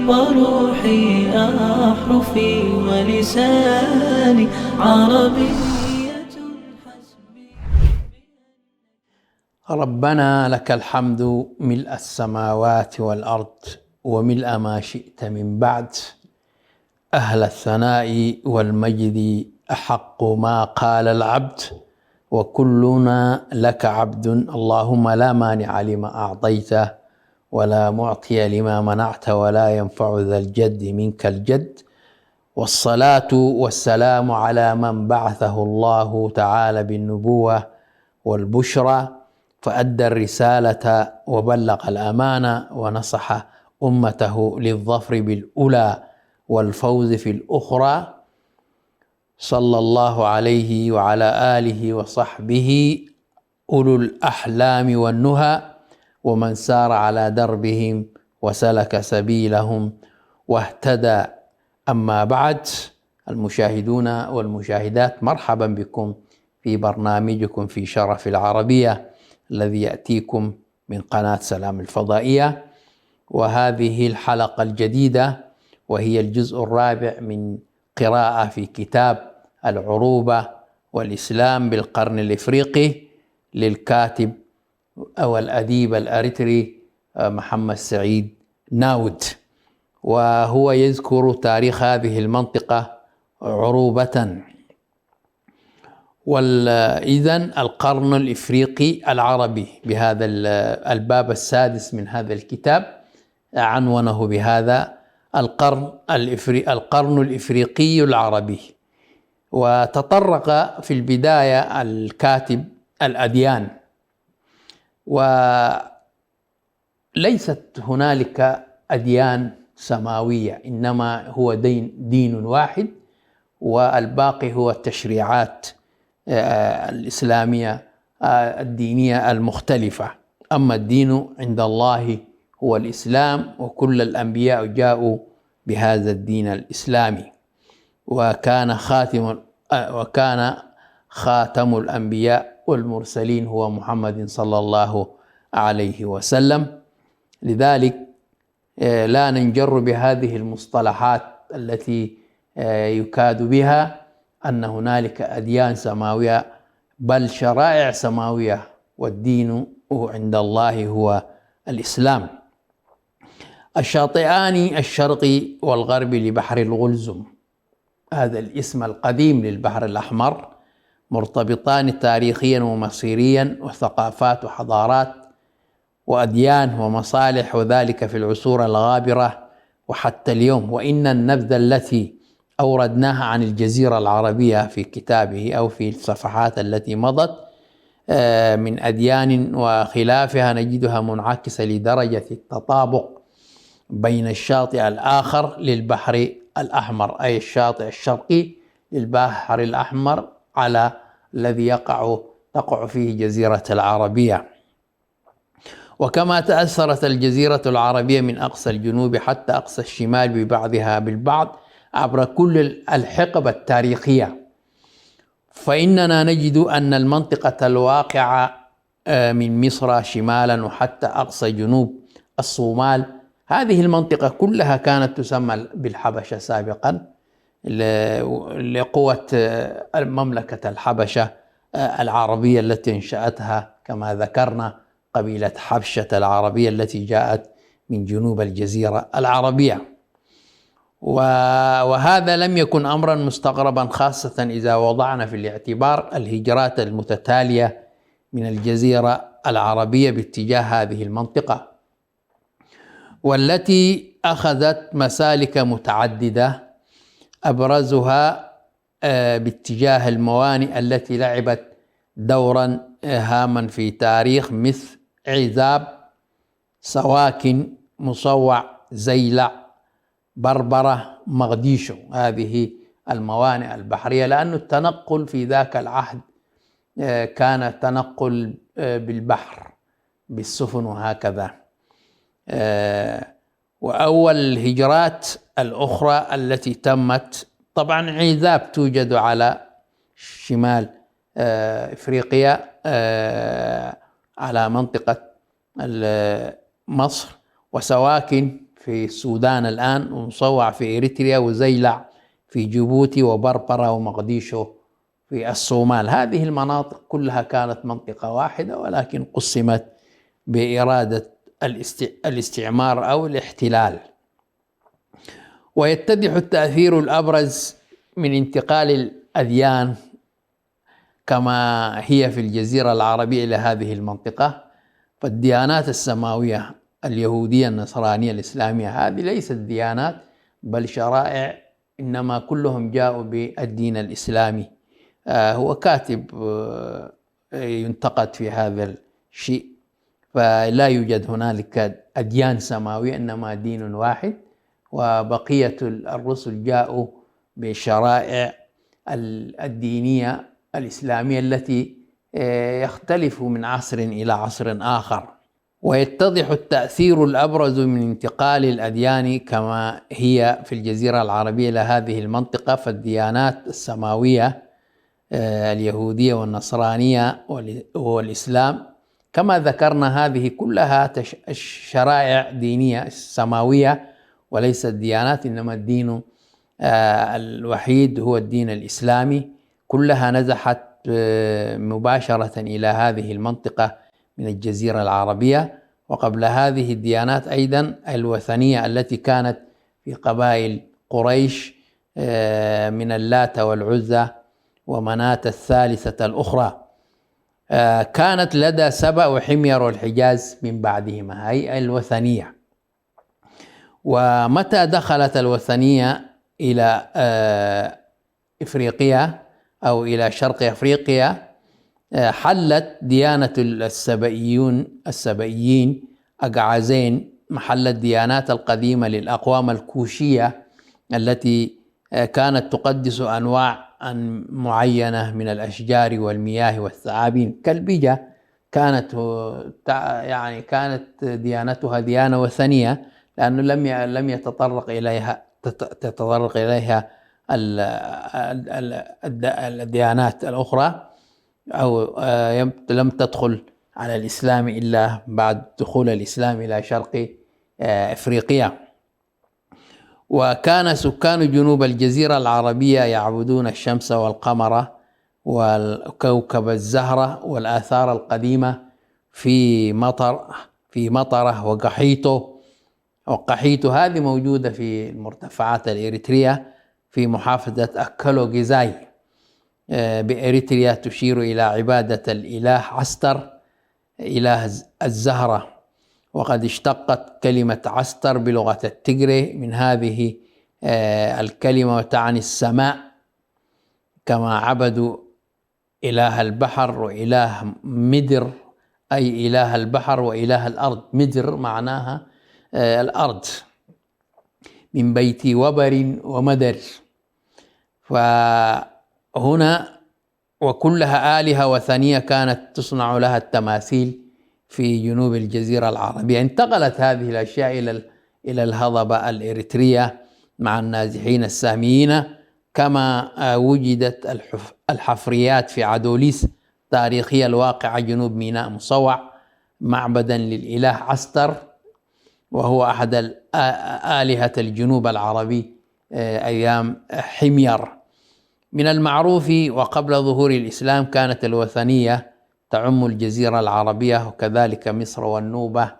وروحي أحرفي ولساني عربية حسبي. ربنا لك الحمد ملء السماوات والأرض وملء ما شئت من بعد، أهل الثناء والمجد أحق ما قال العبد، وكلنا لك عبد. اللهم لا مانع لما أعطيته ولا معطي لما منعت ولا ينفع ذا الجد منك الجد. والصلاة والسلام على من بعثه الله تعالى بالنبوة والبشرى، فأدى الرسالة وبلغ الأمانة ونصح أمته للظفر بالأولى والفوز في الأخرى، صلى الله عليه وعلى آله وصحبه أولو الأحلام والنهى، ومن سار على دربهم وسلك سبيلهم واهتدى. أما بعد، المشاهدون والمشاهدات، مرحبا بكم في برنامجكم في شرف العربية الذي يأتيكم من قناة سلام الفضائية، وهذه الحلقة الجديدة وهي الجزء الرابع من قراءة في كتاب العروبة والإسلام بالقرن الإفريقي للكاتب أو الأديب الأريتري محمد سعيد ناود، وهو يذكر تاريخ هذه المنطقة عروبة. وإذن القرن الإفريقي العربي بهذا الباب السادس من هذا الكتاب عنونه بهذا القرن الإفريقي العربي. وتطرق في البداية الكاتب الأديان، وليست هنالك أديان سماوية، إنما هو دين واحد، والباقي هو التشريعات الإسلامية الدينية المختلفة. أما الدين عند الله هو الإسلام، وكل الأنبياء جاءوا بهذا الدين الإسلامي، وكان خاتم الأنبياء والمرسلين هو محمد صلى الله عليه وسلم. لذلك لا ننجر بهذه المصطلحات التي يكاد بها أن هنالك أديان سماوية، بل شرائع سماوية، والدين عند الله هو الإسلام. الشاطئان الشرقي والغربي لبحر الغلزم، هذا الاسم القديم للبحر الأحمر، مرتبطان تاريخيا ومصيريا وثقافات وحضارات وأديان ومصالح، وذلك في العصور الغابرة وحتى اليوم. وإن النبذة التي أوردناها عن الجزيرة العربية في كتابه أو في الصفحات التي مضت من أديان وخلافها نجدها منعكسة لدرجة التطابق بين الشاطئ الآخر للبحر الأحمر، أي الشاطئ الشرقي للبحر الأحمر على الذي تقع فيه جزيرة العربية. وكما تأثرت الجزيرة العربية من أقصى الجنوب حتى أقصى الشمال ببعضها بالبعض عبر كل الحقب التاريخية، فإننا نجد أن المنطقة الواقعة من مصر شمالا وحتى أقصى جنوب الصومال، هذه المنطقة كلها كانت تسمى بالحبشة سابقا لقوة مملكة الحبشة العربية التي انشأتها كما ذكرنا قبيلة حبشة العربية التي جاءت من جنوب الجزيرة العربية. وهذا لم يكن أمرا مستغربا، خاصة إذا وضعنا في الاعتبار الهجرات المتتالية من الجزيرة العربية باتجاه هذه المنطقة، والتي أخذت مسالك متعددة، أبرزها باتجاه الموانئ التي لعبت دورا هاما في تاريخ، مثل عزاب، سواكن، مصوع، زيلع، بربرة، مغديشو. هذه الموانئ البحرية، لأن التنقل في ذاك العهد كان تنقل بالبحر بالسفن وهكذا. وأول الهجرات الأخرى التي تمت، طبعا عزاب توجد على شمال إفريقيا على منطقة مصر، وسواكن في السودان الآن، ومصوع في إريتريا، وزيلع في جيبوتي، وبربرة ومقديشو في الصومال. هذه المناطق كلها كانت منطقة واحدة، ولكن قسمت بإرادة الاستعمار أو الاحتلال. ويتضح التأثير الأبرز من انتقال الأديان كما هي في الجزيرة العربية إلى هذه المنطقة. فالديانات السماوية اليهودية النصرانية الإسلامية هذه ليست ديانات بل شرائع، إنما كلهم جاءوا بالدين الإسلامي. هو كاتب ينتقد في هذا الشيء، فلا يوجد هنالك أديان سماوية، إنما دين واحد، وبقية الرسل جاءوا بالشرائع الدينية الإسلامية التي يختلف من عصر إلى عصر آخر. ويتضح التأثير الأبرز من انتقال الأديان كما هي في الجزيرة العربية إلى هذه المنطقة. فالديانات السماوية اليهودية والنصرانية والإسلام كما ذكرنا هذه كلها شرائع دينية سماوية وليست ديانات، إنما الدين الوحيد هو الدين الإسلامي. كلها نزحت مباشرة إلى هذه المنطقة من الجزيرة العربية. وقبل هذه الديانات أيضا الوثنية التي كانت في قبائل قريش من اللات والعزى ومناة الثالثة الأخرى، كانت لدى سبأ وحمير والحجاز من بعدهما، هي الوثنية. ومتى دخلت الوثنية إلى إفريقيا أو إلى شرق أفريقيا، حلت ديانة السبئيين أقعازين محل الديانات القديمة للأقوام الكوشية التي كانت تقدس أنواع معينة من الأشجار والمياه والثعابين كالبجة. كانت ديانتها ديانة وثنية، لأنه لم يتطرق إليها الديانات الأخرى، أو لم تدخل على الإسلام إلا بعد دخول الإسلام إلى شرق أفريقيا. وكان سكان جنوب الجزيرة العربية يعبدون الشمس والقمر والكوكب الزهرة والآثار القديمة في مطرة وقحيطو هذه موجودة في المرتفعات الإريترية في محافظة أكلوغيزاي بإريتريا، تشير إلى عبادة الإله عستر إله الزهرة. وقد اشتقت كلمة عستر بلغة التيغري من هذه الكلمة، وتعني السماء، كما عبدوا إله البحر وإله مدر، أي إله البحر وإله الأرض. مدر معناها الأرض، من بيت وبر ومدر. فهنا وكلها آلهة وثنية كانت تصنع لها التماثيل في جنوب الجزيرة العربية. انتقلت هذه الأشياء إلى الهضبة الإريترية مع النازحين الساميين، كما وجدت الحفريات في عدوليس تاريخية الواقعة جنوب ميناء مصوع معبدا للإله عستر، وهو أحد آلهة الجنوب العربي أيام حمير. من المعروف وقبل ظهور الإسلام كانت الوثنية تعم الجزيرة العربية، وكذلك مصر والنوبة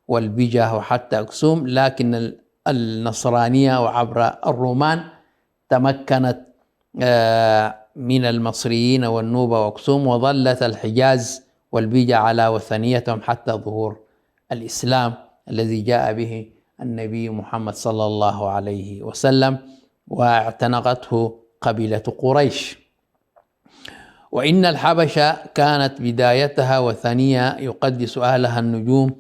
والبجة وحتى أكسوم، لكن النصرانية وعبر الرومان تمكنت من المصريين والنوبة وأكسوم، وظلت الحجاز والبجة على وثنيتهم حتى ظهور الإسلام الذي جاء به النبي محمد صلى الله عليه وسلم، واعتنقته قبيلة قريش. وإن الحبشة كانت بدايتها وثنية يقدس أهلها النجوم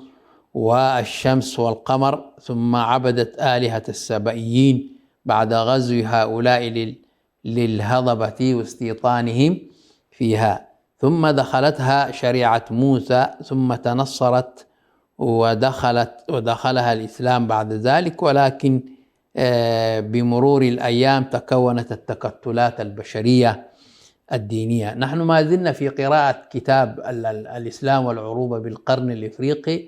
والشمس والقمر، ثم عبدت آلهة السبئيين بعد غزو هؤلاء للهضبة واستيطانهم فيها، ثم دخلتها شريعة موسى، ثم تنصرت ودخلها الإسلام بعد ذلك. ولكن بمرور الأيام تكونت التكتلات البشرية الدينية. نحن ما زلنا في قراءة كتاب الإسلام والعروبة بالقرن الإفريقي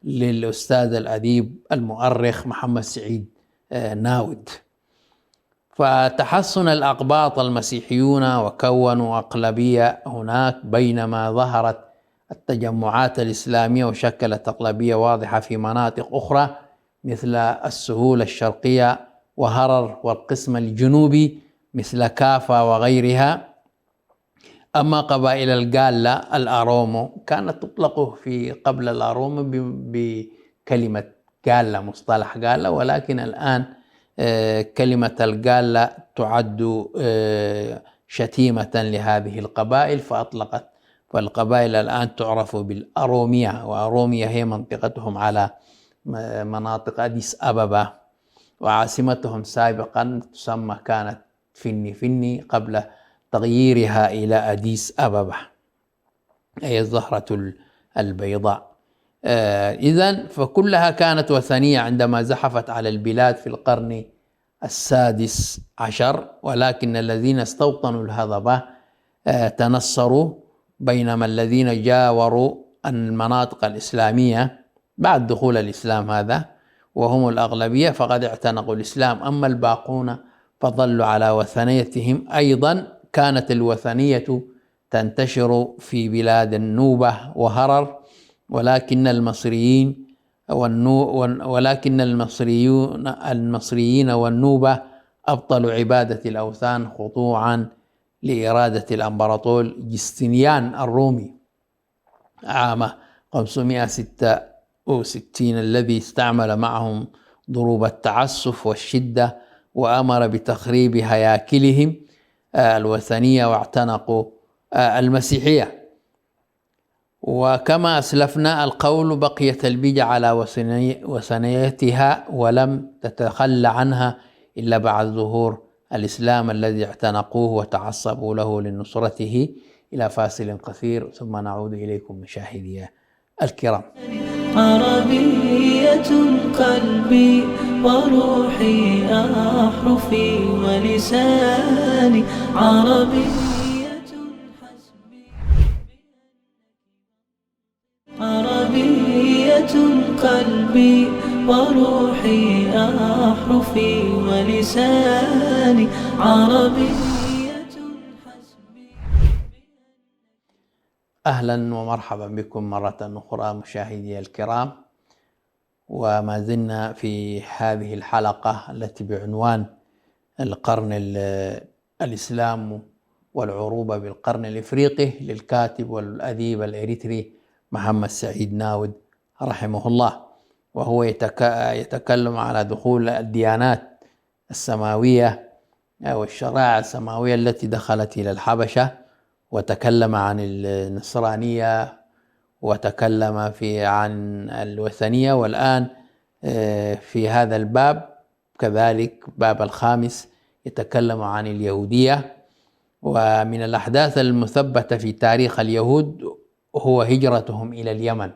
للأستاذ الأديب المؤرخ محمد سعيد ناود. فتحصن الأقباط المسيحيون وكونوا أقلبية هناك، بينما ظهرت التجمعات الإسلامية وشكلت أقلبية واضحة في مناطق أخرى مثل السهول الشرقية وهرر والقسم الجنوبي مثل كافا وغيرها. أما قبائل الجالة الأرومو كانت تطلق في قبل الأرومو بكلمة جالة، مصطلح جالة، ولكن الآن كلمة الجالة تعد شتيمة لهذه القبائل فأطلقت، فالقبائل الآن تعرف بالأرومية، وأرومية هي منطقتهم على مناطق أديس أبابا، وعاصمتهم سابقا تسمى كانت فني قبل تغييرها إلى أديس أبابا أي الزهرة البيضاء. إذن فكلها كانت وثنية عندما زحفت على البلاد في القرن السادس عشر، ولكن الذين استوطنوا الهضبة تنصروا، بينما الذين جاوروا المناطق الإسلامية بعد دخول الإسلام هذا وهم الأغلبية فقد اعتنقوا الإسلام. أما الباقون فظلوا على وثنيتهم. أيضا كانت الوثنية تنتشر في بلاد النوبة وهرر، ولكن المصريين والنوبة أبطلوا عبادة الأوثان خضوعا لإرادة الأمبراطور جستنيان الرومي عام 566 الذي استعمل معهم ضروب التعسف والشدة وأمر بتخريب هياكلهم الوثنية واعتنقوا المسيحية. وكما أسلفنا القول بقيت البيجة على وثنيتها ولم تتخلى عنها إلا بعد ظهور الإسلام الذي اعتنقوه وتعصبوا له لنصرته. إلى فاصل قصير ثم نعود إليكم مشاهدي الكرام. عربية قلبي وروحي أحرفي ولساني، عربية قلبي وروحي أحرفي ولساني، عربية. أهلا ومرحبا بكم مرة أخرى مشاهدي الكرام، وما زلنا في هذه الحلقة التي بعنوان القرن الإسلام والعروبة بالقرن الإفريقي للكاتب والأديب الإريتري محمد سعيد ناود رحمه الله، وهو يتكلم على دخول الديانات السماوية والشرائع السماوية التي دخلت إلى الحبشة، وتكلم عن النصرانية وتكلم عن الوثنية، والآن في هذا الباب كذلك باب الخامس يتكلم عن اليهودية. ومن الأحداث المثبتة في تاريخ اليهود هو هجرتهم إلى اليمن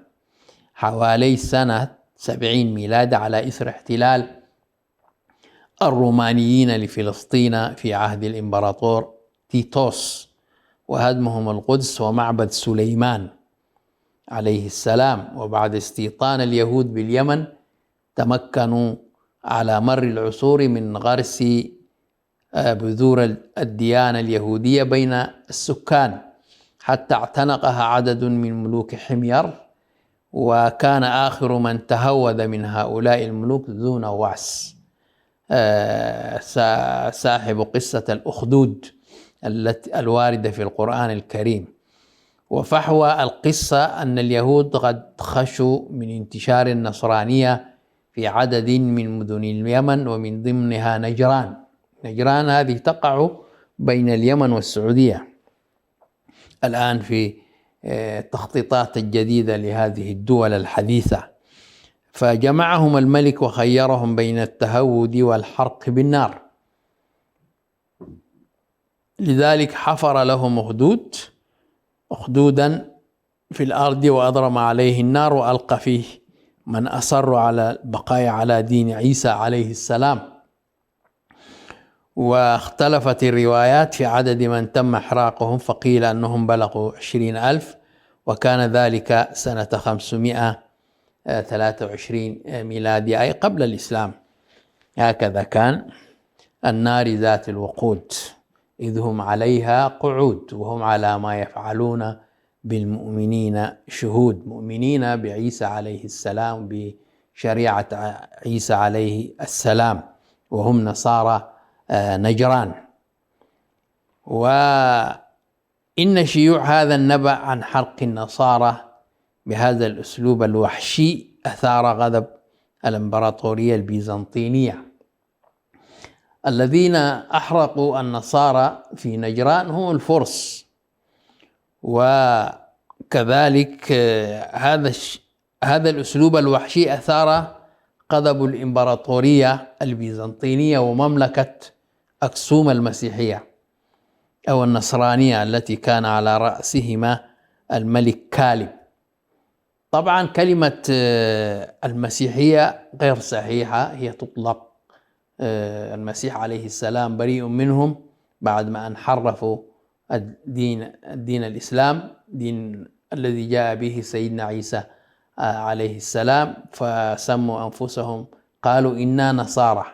حوالي سنة 70 ميلاد على إثر احتلال الرومانيين لفلسطين في عهد الإمبراطور تيتوس وهدمهم القدس ومعبد سليمان عليه السلام. وبعد استيطان اليهود باليمن تمكنوا على مر العصور من غرس بذور الديانة اليهودية بين السكان حتى اعتنقها عدد من ملوك حمير، وكان آخر من تهود من هؤلاء الملوك ذو نواس صاحب قصة الأخدود الواردة في القرآن الكريم. وفحوى القصة أن اليهود قد خشوا من انتشار النصرانية في عدد من مدن اليمن ومن ضمنها نجران. نجران هذه تقع بين اليمن والسعودية الآن في التخطيطات الجديدة لهذه الدول الحديثة. فجمعهم الملك وخيرهم بين التهود والحرق بالنار، لذلك حفر لهم أخدودا في الأرض وأضرم عليه النار وألقى فيه من أصر على البقاء على دين عيسى عليه السلام. واختلفت الروايات في عدد من تم إحراقهم، فقيل أنهم بلغوا 20,000، وكان ذلك سنة 500 23 ميلادي، أي قبل الإسلام. هكذا كان. النار ذات الوقود إذ هم عليها قعود وهم على ما يفعلون بالمؤمنين شهود. مؤمنين بعيسى عليه السلام، بشريعة عيسى عليه السلام، وهم نصارى نجران. وإن شيوع هذا النبأ عن حرق النصارى بهذا الأسلوب الوحشي أثار غضب الإمبراطورية البيزنطينية. الذين أحرقوا النصارى في نجران هم الفرس، وكذلك هذا الأسلوب الوحشي أثار غضب الإمبراطورية البيزنطينية ومملكة أكسوم المسيحية أو النصرانية التي كان على رأسهما الملك كالب. طبعا كلمة المسيحية غير صحيحة، هي تطلق المسيح عليه السلام بريء منهم بعد ما أن حرفوا الدين الإسلام، دين الذي جاء به سيدنا عيسى عليه السلام، فسموا أنفسهم قالوا إنا نصارى،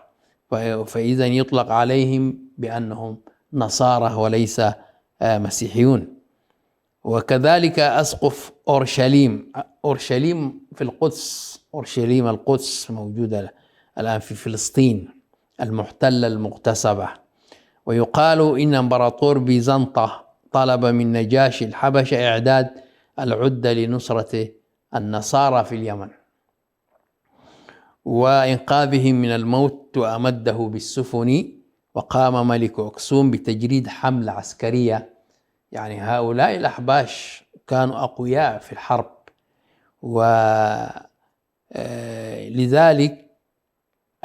فإذا يطلق عليهم بأنهم نصارى وليس مسيحيون. وكذلك أسقف أورشليم في القدس، أورشليم القدس موجودة الآن في فلسطين المحتلة المغتصبة. ويقال إن إمبراطور بيزنطة طلب من نجاشي الحبشة إعداد العدة لنصرة النصارى في اليمن وإنقاذهم من الموت، وأمده بالسفن. وقام ملك أكسوم بتجريد حملة عسكرية، يعني هؤلاء الأحباش كانوا أقوياء في الحرب، ولذلك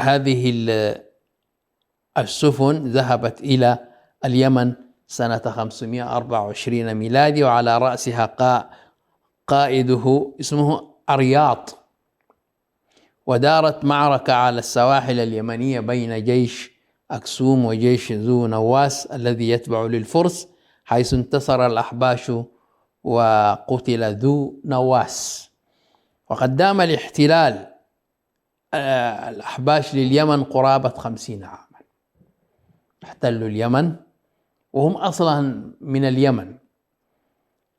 هذه السفن ذهبت إلى اليمن سنة 524 ميلادي، وعلى رأسها قائده اسمه أرياط. ودارت معركة على السواحل اليمنية بين جيش أكسوم وجيش ذو نواس الذي يتبع للفرس، حيث انتصر الأحباش وقتل ذو نواس. وقد دام الاحتلال الأحباش لليمن قرابة 50 عاما، احتلوا اليمن وهم أصلا من اليمن،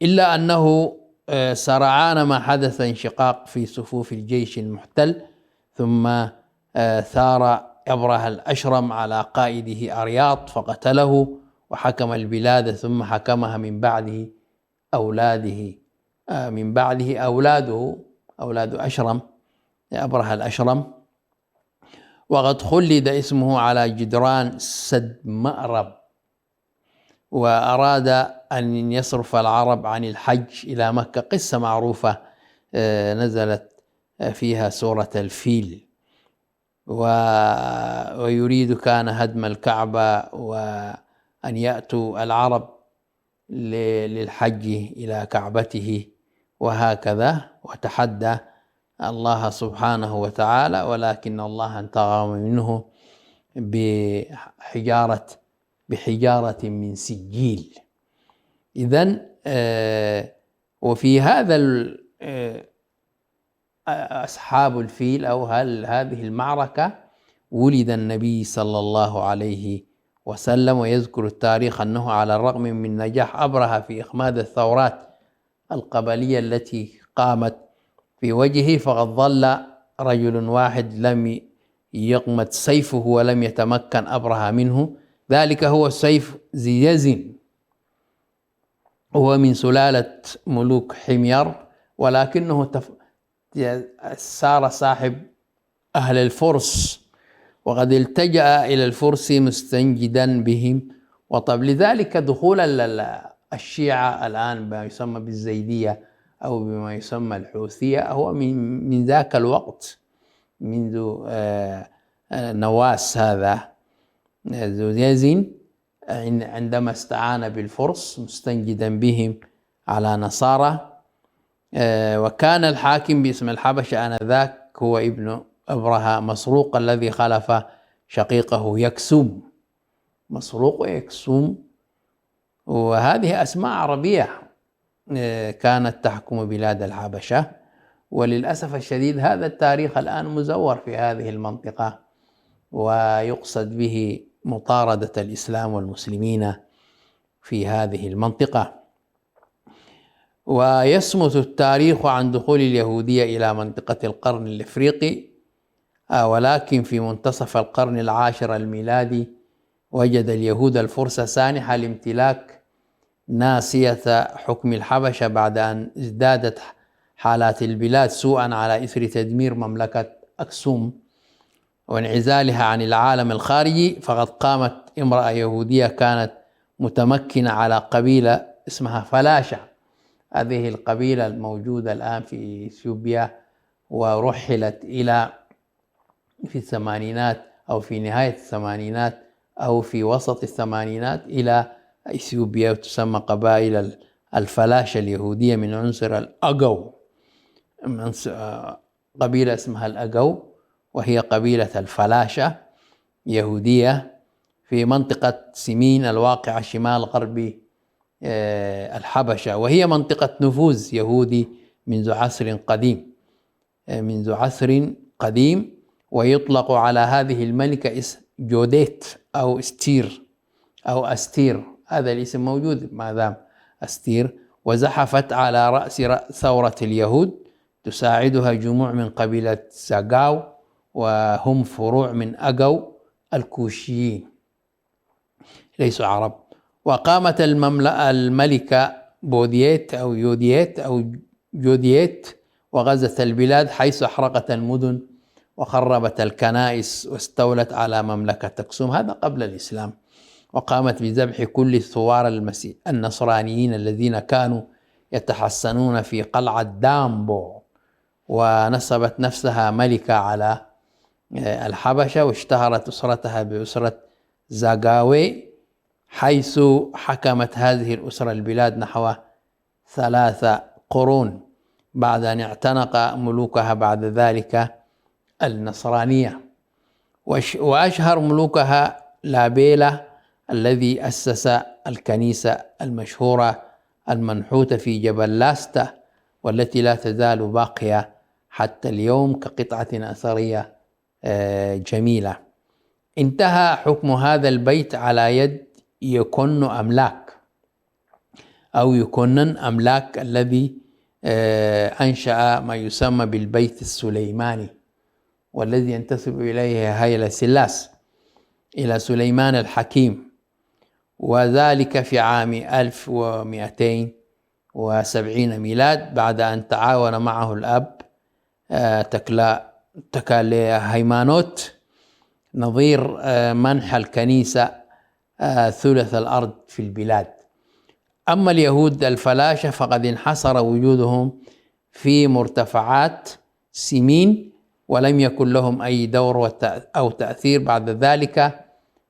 إلا أنه سرعان ما حدث انشقاق في صفوف الجيش المحتل، ثم ثار أبرهة الأشرم على قائده أرياط فقتله وحكم البلاد، ثم حكمها من بعده أولاد أشرم، أبرهة الأشرم. وقد خلد اسمه على جدران سد مأرب، وأراد أن يصرف العرب عن الحج إلى مكة. قصة معروفة نزلت فيها سورة الفيل. ويريد كان هدم الكعبة وأن يأتوا العرب للحج إلى كعبته وهكذا، وتحدى الله سبحانه وتعالى، ولكن الله انتقم منه بحجارة من سجيل. إذن وفي هذا أصحاب الفيل أو هذه المعركة ولد النبي صلى الله عليه وسلم. ويذكر التاريخ أنه على الرغم من نجاح أبرهة في إخماد الثورات القبلية التي قامت في وجهه، فقد ظل رجل واحد لم يقمد سيفه ولم يتمكن أبرهة منه، ذلك هو سيف ذي يزن، هو من سلالة ملوك حمير، ولكنه صار صاحب أهل الفرس، وقد التجأ إلى الفرس مستنجدا بهم. وطب لذلك دخول الشيعة الآن بما يسمى بالزيدية أو بما يسمى الحوثية هو من ذاك الوقت، منذ نواس هذا ذو يزن عندما استعان بالفرس مستنجدا بهم على نصارى. وكان الحاكم باسم الحبشة آنذاك هو ابن أبرهة مسروق الذي خلف شقيقه يكسوم، مسروق ويكسوم، وهذه أسماء عربية كانت تحكم بلاد الحبشة. وللأسف الشديد هذا التاريخ الآن مزور في هذه المنطقة، ويقصد به مطاردة الإسلام والمسلمين في هذه المنطقة. ويصمت التاريخ عن دخول اليهودية إلى منطقة القرن الإفريقي، ولكن في منتصف القرن العاشر الميلادي وجد اليهود الفرصة سانحة لامتلاك ناصية حكم الحبشة بعد أن ازدادت حالات البلاد سوءا على إثر تدمير مملكة أكسوم وانعزالها عن العالم الخارجي. فقد قامت امرأة يهودية كانت متمكنة على قبيلة اسمها فلاشة. هذه القبيلة الموجودة الآن في إثيوبيا، ورحلت إلى في الثمانينات أو في نهاية الثمانينات أو في وسط الثمانينات إلى إثيوبيا، وتسمى قبائل الفلاشة اليهودية من عنصر الأجو، قبيلة اسمها الأجو، وهي قبيلة الفلاشة يهودية في منطقة سمين الواقعة شمال غرب الحبشة، وهي منطقة نفوذ يهودي منذ عصر قديم. ويطلق على هذه الملكة اسم جوديت أو أستير. هذا الاسم موجود ما دام أستير. وزحفت على رأس ثورة اليهود، تساعدها جموع من قبيلة ساقاو، وهم فروع من أجو الكوشيين ليسوا عرب. وقامت الملكة بوديت أو جوديت وغزت البلاد، حيث أحرقت المدن وخربت الكنائس واستولت على مملكة أكسوم، هذا قبل الإسلام. وقامت بذبح كل الثوار النصرانيين الذين كانوا يتحصنون في قلعة دامبو، ونصبت نفسها ملكة على الحبشة، واشتهرت أسرتها بأسرة زاغاوي، حيث حكمت هذه الأسرة البلاد نحو 3 قرون بعد أن اعتنق ملوكها بعد ذلك النصرانية. وأشهر ملوكها لابيلا الذي أسس الكنيسة المشهورة المنحوتة في جبل لاستا، والتي لا تزال باقية حتى اليوم كقطعة أثرية جميلة. انتهى حكم هذا البيت على يد يكون أملاك الذي أنشأ ما يسمى بالبيت السليماني، والذي ينتسب إليه هيلة سلاس إلى سليمان الحكيم، وذلك في عام 1270 ميلاد، بعد أن تعاون معه الأب تكالي هيمانوت نظير منح الكنيسة ثلث الأرض في البلاد. أما اليهود الفلاشة فقد انحصر وجودهم في مرتفعات سمين، ولم يكن لهم أي دور أو تأثير بعد ذلك،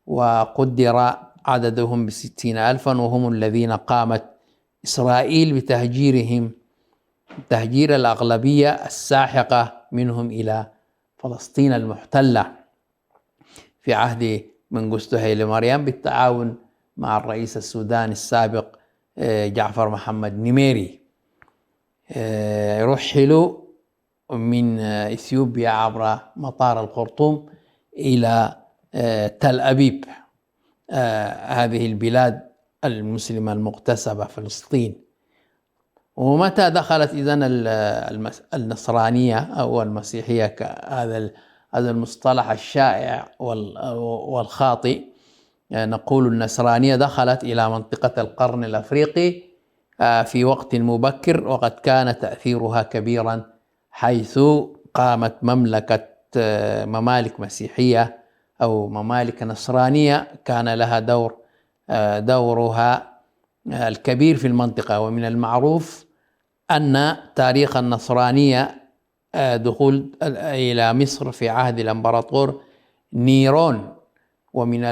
وقدر عددهم ب60,000، وهم الذين قامت إسرائيل بتهجيرهم تهجير الأغلبية الساحقة منهم إلى فلسطين المحتلة في عهد منغستو هيلي مريم بالتعاون مع الرئيس السوداني السابق جعفر محمد نميري. رحلوا من إثيوبيا عبر مطار الخرطوم إلى تل أبيب، هذه البلاد المسلمة المغتصبة فلسطين. ومتى دخلت إذن النصرانية أو المسيحية، هذا المصطلح الشائع والخاطئ، نقول النصرانية دخلت إلى منطقة القرن الأفريقي في وقت مبكر، وقد كان تأثيرها كبيرا، حيث قامت ممالك مسيحية أو ممالك نصرانية كان لها دورها الكبير في المنطقة. ومن المعروف أن تاريخ النصرانية دخول إلى مصر في عهد الإمبراطور نيرون، ومن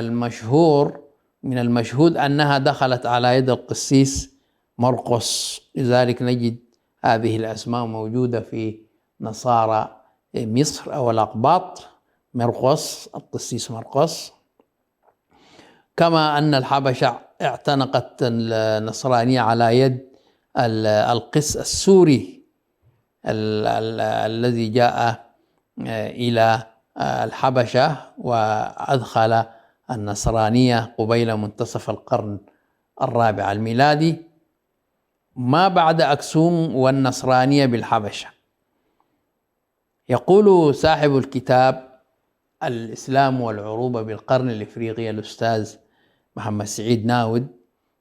المشهود أنها دخلت على يد القسيس مرقس، لذلك نجد هذه الأسماء موجودة في نصارى مصر أو الأقباط، مرقس، القسيس مرقس. كما أن الحبشة اعتنقت النصرانية على يد القس السوري الذي جاء إلى الحبشة وأدخل النصرانية قبيل منتصف القرن الرابع الميلادي، ما بعد أكسوم والنصرانية بالحبشة. يقول صاحب الكتاب الإسلام والعروبة بالقرن الإفريقي الأستاذ محمد سعيد ناود،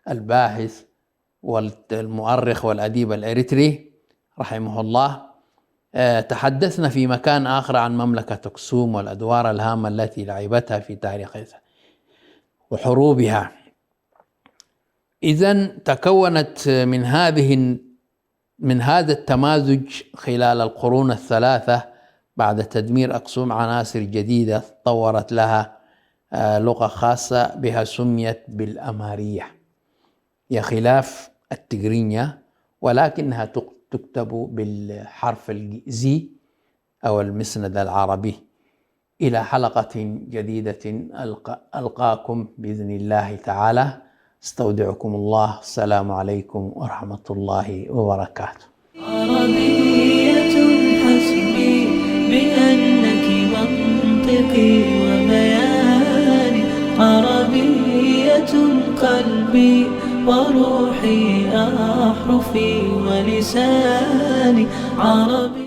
الباحث والمؤرخ والأديب الإريتري رحمه الله: تحدثنا في مكان آخر عن مملكة أكسوم والأدوار الهامة التي لعبتها في تاريخها وحروبها. إذن تكونت من هذا التمازج خلال القرون الثلاثة بعد تدمير أكسوم عناصر جديدة طورت لها لغة خاصة بها سميت بالأمارية، هي خلاف التجرينيا ولكنها تكتب بالحرف الزي أو المسند العربي. إلى حلقة جديدة ألقاكم بإذن الله تعالى، استودعكم الله، السلام عليكم ورحمة الله وبركاته. عربية حسبي بأنك منطقي وبياني، عربية قلبي وروحي أحرفي ولساني، عربي